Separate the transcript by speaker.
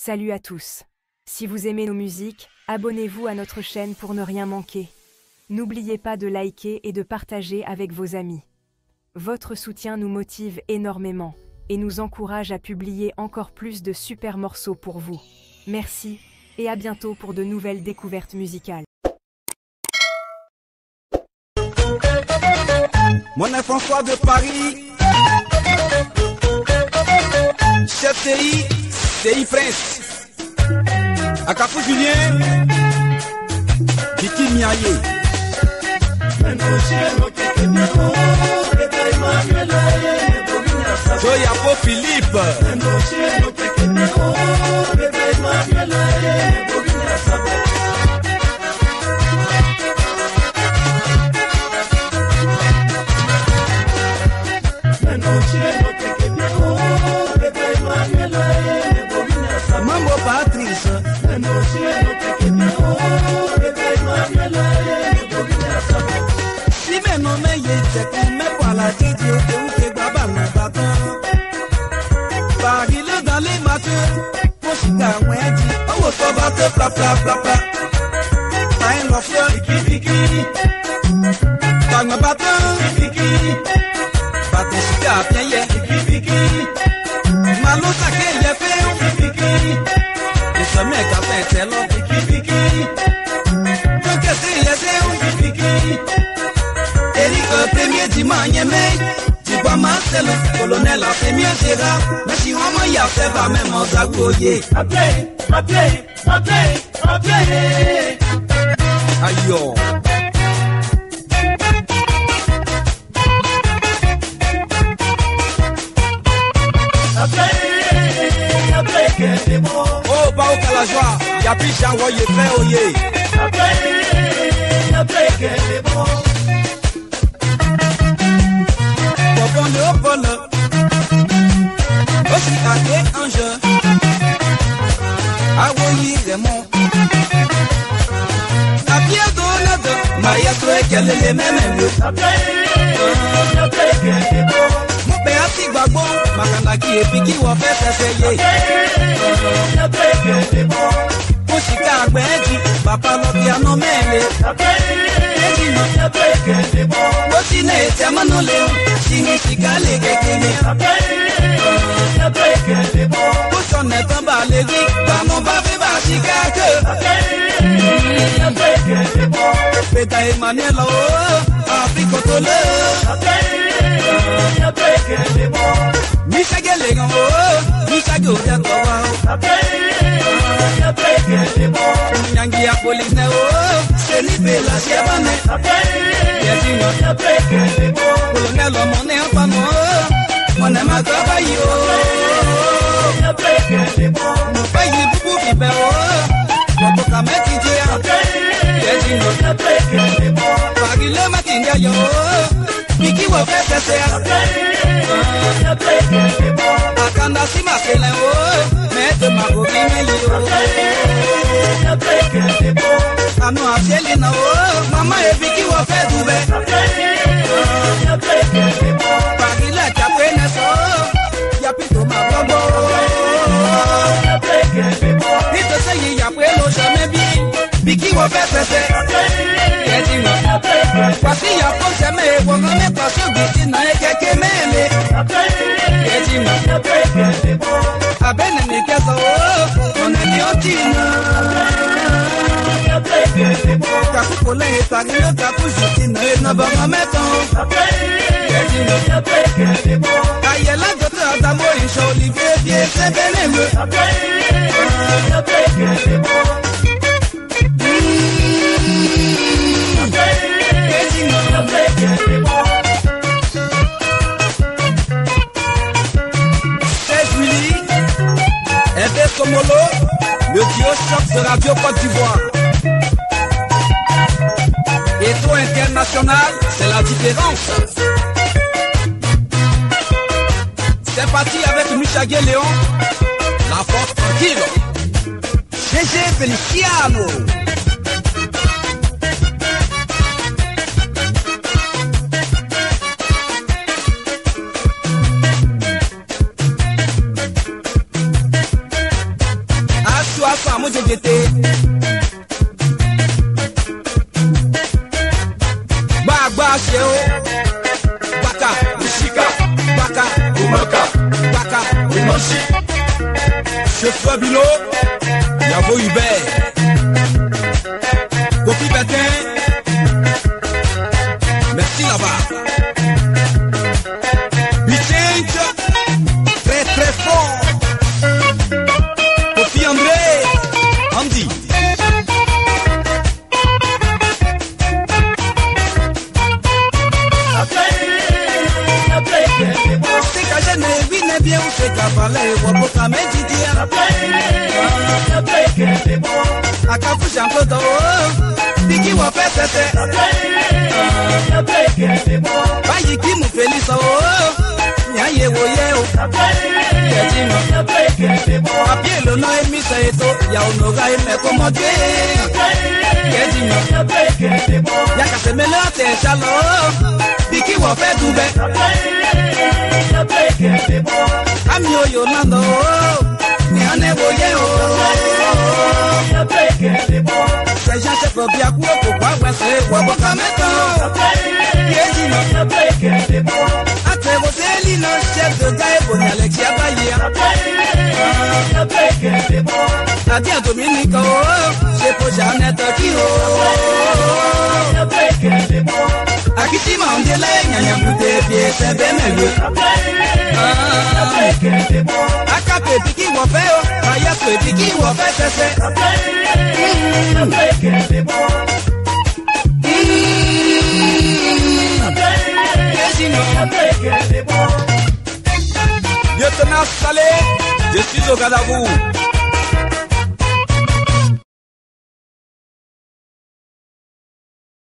Speaker 1: Salut à tous. Si vous aimez nos musiques, abonnez-vous à notre chaîne pour ne rien manquer. N'oubliez pas de liker et de partager avec vos amis. Votre soutien nous motive énormément et nous encourage à publier encore plus de super morceaux pour vous. Merci et à bientôt pour de nouvelles découvertes musicales.
Speaker 2: Mon François de Paris, chef TI Prince, Akafou Julien, Vicky Miaye, Joyapo Philippe, Mambo Patrice, si me no me yete come pour la tête ou que baba na batan. Paris dans les matins, Moshika Wendy, oh so batte pla pla pla pla. Time of your Kiki, Tanga batan, Kiki, Batte Shika bien ye, Kiki, Maluta ke ye fe, Kiki, le sommet qu'a fait tel Kiki, donc c'est les Kiki, Eric premier dimanche mai. Marcel, colonel a fait mieux Gérard, mais si on y a fait pas même en zagoyer. Appelez. Aïe. Appelez, que c'est bon. Oh, bah, au la joie, y'a plus j'envoie fait oyer. Appelez, que c'est bon. Bon, aussi à un jeu, à voyer les mots. À bien donner, maestro et qu'elle est les mêmes. Mon père a bon, ma qui est piqué ou en fait essayer. Moshika Gbeji, papa l'autre a nommé. Osine Tiamano Léo, Sinishika Legekene. Poussonne tombe à l'église, dans mon bavé va Chicago. Peta Emmanuel, Africotole. Misha Gelegan, Misha Goya. Nyangi ya police ne o, Selipe la Siabane. Yetino, colonel Mone Apano, Mone Matabayo. Mon pays Boubou Bibero, Bobo Kameti Dia. Yetino, Pagile Matinga yo, Miki Wafete Sea. Akanda Sima Kele o, Mete Magogine yo. Ano Asielina o, Mama Eviki Wafe Dube. Pagile Chapene so, Yapito Mabobo. Ito se Yapelo Shamebi, Biki Wafe Tese. Kwasi Yapo Shame, Wongame Kwasu Biti na Ekeke Mele. Abene Nikeso, Oneni Otina. Kaku Kole Etagino, Kaku Jutina, Nabama Meton. Ayela Goto Adamo Isho, Olivier Bier, Sebeneme. Komolo, le duo choc de Radio Côte d'Ivoire. Et toi international, c'est la différence. C'est parti avec Michel Léon, la force tranquille. GG Feliciano. tu as ça, moi j'étais. Bagba Sheo, Baka, Mishika, Baka, Umaka, Baka, Umashi. Chauffeur Bilo, Yavo Hubert, Kofi Bertin, merci là-bas. Bichench, très très fort. Kofi André, Andy. C'est qu'à je ne vis bien où c'est qu'à parler, ou pour qu'à me dire. A Kafu Champoto, Biki wa Pete, Bayiki mu Feliso, Nyaye Woyeo, Apielo no emisa eto, ya unoga imekomode, Yaka semelote shalo, Biki wa Petube, Amio Yolando, Nyane Woyeo. C'est Jean-Chef Biakou, pourquoi c'est Waboka Meton? Yézino, Atrevo Selino, chef de Gaëbon, Alexia Bayer. Adia Dominico, c'est pour Jeannette Kiro. Akiti Mandela, Nyanya Bouté, c'est Bemelio. Akape Piki Wafeo, Ayape Piki Wafete. Lieutenant Salé, je suis au Gadabou.